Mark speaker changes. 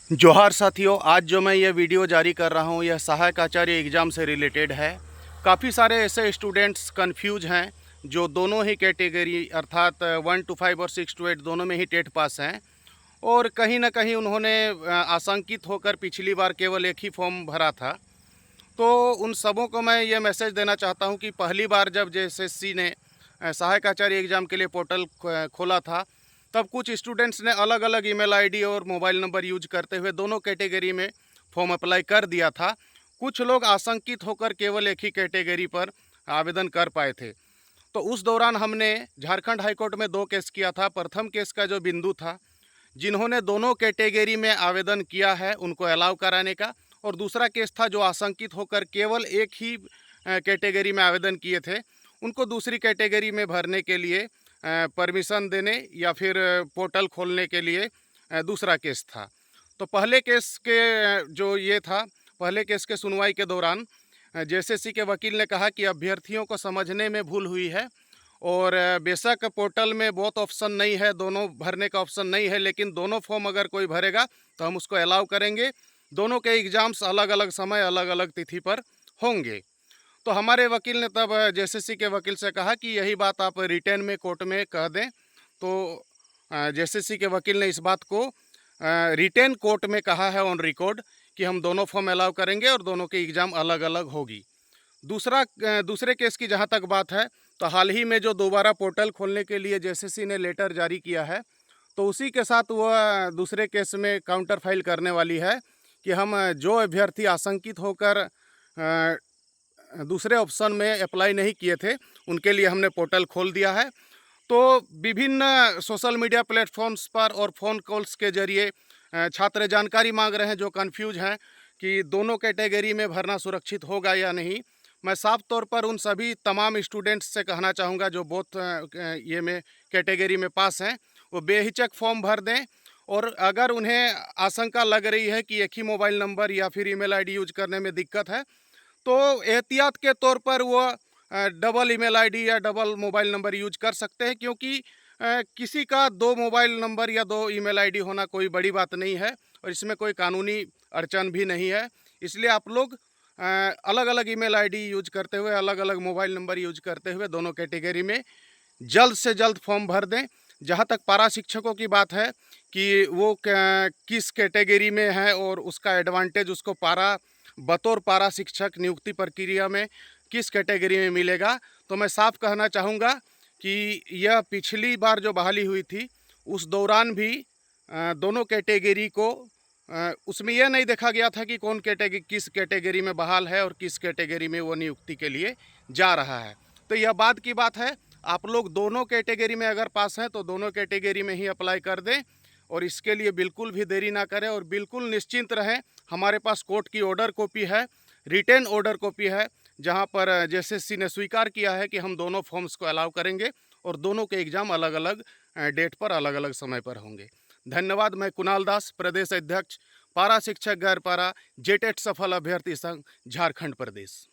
Speaker 1: जोहार साथियों, आज जो मैं ये वीडियो जारी कर रहा हूँ यह सहायक आचार्य एग्ज़ाम से रिलेटेड है। काफ़ी सारे ऐसे स्टूडेंट्स कंफ्यूज हैं जो दोनों ही कैटेगरी अर्थात 1 to 5 और 6 to 8 दोनों में ही टेट पास हैं और कहीं ना कहीं उन्होंने आशंकित होकर पिछली बार केवल एक ही फॉर्म भरा था। तो उन सबों को मैं ये मैसेज देना चाहता हूँ कि पहली बार जब JSSC ने सहायक आचार्य एग्ज़ाम के लिए पोर्टल खोला था, तब कुछ स्टूडेंट्स ने अलग अलग ईमेल आईडी और मोबाइल नंबर यूज करते हुए दोनों कैटेगरी में फॉर्म अप्लाई कर दिया था। कुछ लोग आशंकित होकर केवल एक ही कैटेगरी पर आवेदन कर पाए थे। तो उस दौरान हमने झारखंड हाईकोर्ट में 2 केस किया था। प्रथम केस का जो बिंदु था, जिन्होंने दोनों कैटेगरी में आवेदन किया है उनको अलाउ कराने का, और दूसरा केस था जो आशंकित होकर केवल एक ही कैटेगरी में आवेदन किए थे, उनको दूसरी कैटेगरी में भरने के लिए परमिशन देने या फिर पोर्टल खोलने के लिए दूसरा केस था। तो पहले केस के जो ये था, पहले केस के सुनवाई के दौरान JSSC के वकील ने कहा कि अभ्यर्थियों को समझने में भूल हुई है और बेशक पोर्टल में बहुत ऑप्शन नहीं है, दोनों भरने का ऑप्शन नहीं है, लेकिन दोनों फॉर्म अगर कोई भरेगा तो हम उसको अलाउ करेंगे। दोनों के एग्ज़ाम्स अलग अलग समय अलग अलग तिथि पर होंगे। तो हमारे वकील ने तब JSSC के वकील से कहा कि यही बात आप रिटेन में कोर्ट में कह दें। तो JSSC के वकील ने इस बात को रिटेन कोर्ट में कहा है ऑन रिकॉर्ड कि हम दोनों फॉर्म अलाउ करेंगे और दोनों की एग्ज़ाम अलग अलग होगी। दूसरे केस की जहाँ तक बात है, तो हाल ही में जो दोबारा पोर्टल खोलने के लिए JSSC ने लेटर जारी किया है, तो उसी के साथ वह दूसरे केस में काउंटर फाइल करने वाली है कि हम जो अभ्यर्थी आशंकित होकर दूसरे ऑप्शन में अप्लाई नहीं किए थे उनके लिए हमने पोर्टल खोल दिया है। तो विभिन्न सोशल मीडिया प्लेटफॉर्म्स पर और फ़ोन कॉल्स के ज़रिए छात्र जानकारी मांग रहे हैं जो कंफ्यूज हैं कि दोनों कैटेगरी में भरना सुरक्षित होगा या नहीं। मैं साफ तौर पर उन सभी तमाम स्टूडेंट्स से कहना चाहूँगा जो बोथ ये में कैटेगरी में पास हैं, वो बेहिचक फॉर्म भर दें। और अगर उन्हें आशंका लग रही है कि एक ही मोबाइल नंबर या फिर ईमेल आईडी यूज करने में दिक्कत है, तो एहतियात के तौर पर वो डबल ईमेल आईडी या डबल मोबाइल नंबर यूज कर सकते हैं, क्योंकि किसी का 2 मोबाइल नंबर या 2 ईमेल आईडी होना कोई बड़ी बात नहीं है और इसमें कोई कानूनी अड़चन भी नहीं है। इसलिए आप लोग अलग अलग ईमेल आईडी यूज करते हुए, अलग अलग मोबाइल नंबर यूज करते हुए दोनों कैटेगरी में जल्द से जल्द फॉर्म भर दें। जहाँ तक पारा शिक्षकों की बात है कि वो किस कैटेगरी में है और उसका एडवांटेज उसको बतौर पारा शिक्षक नियुक्ति प्रक्रिया में किस कैटेगरी में मिलेगा, तो मैं साफ कहना चाहूँगा कि यह पिछली बार जो बहाली हुई थी उस दौरान भी दोनों कैटेगरी को उसमें यह नहीं देखा गया था कि किस कैटेगरी में बहाल है और किस कैटेगरी में वो नियुक्ति के लिए जा रहा है। तो यह बात की बात है, आप लोग दोनों कैटेगरी में अगर पास हैं तो दोनों कैटेगरी में ही अप्लाई कर दें और इसके लिए बिल्कुल भी देरी ना करें और बिल्कुल निश्चिंत रहें। हमारे पास कोर्ट की ऑर्डर कॉपी है, रिटेन ऑर्डर कॉपी है, जहां पर JSSC ने स्वीकार किया है कि हम दोनों फॉर्म्स को अलाउ करेंगे और दोनों के एग्ज़ाम अलग अलग डेट पर अलग अलग समय पर होंगे। धन्यवाद। मैं कुणाल दास, प्रदेश अध्यक्ष, पारा शिक्षक गैर पारा, JTET सफल अभ्यर्थी संघ, झारखंड प्रदेश।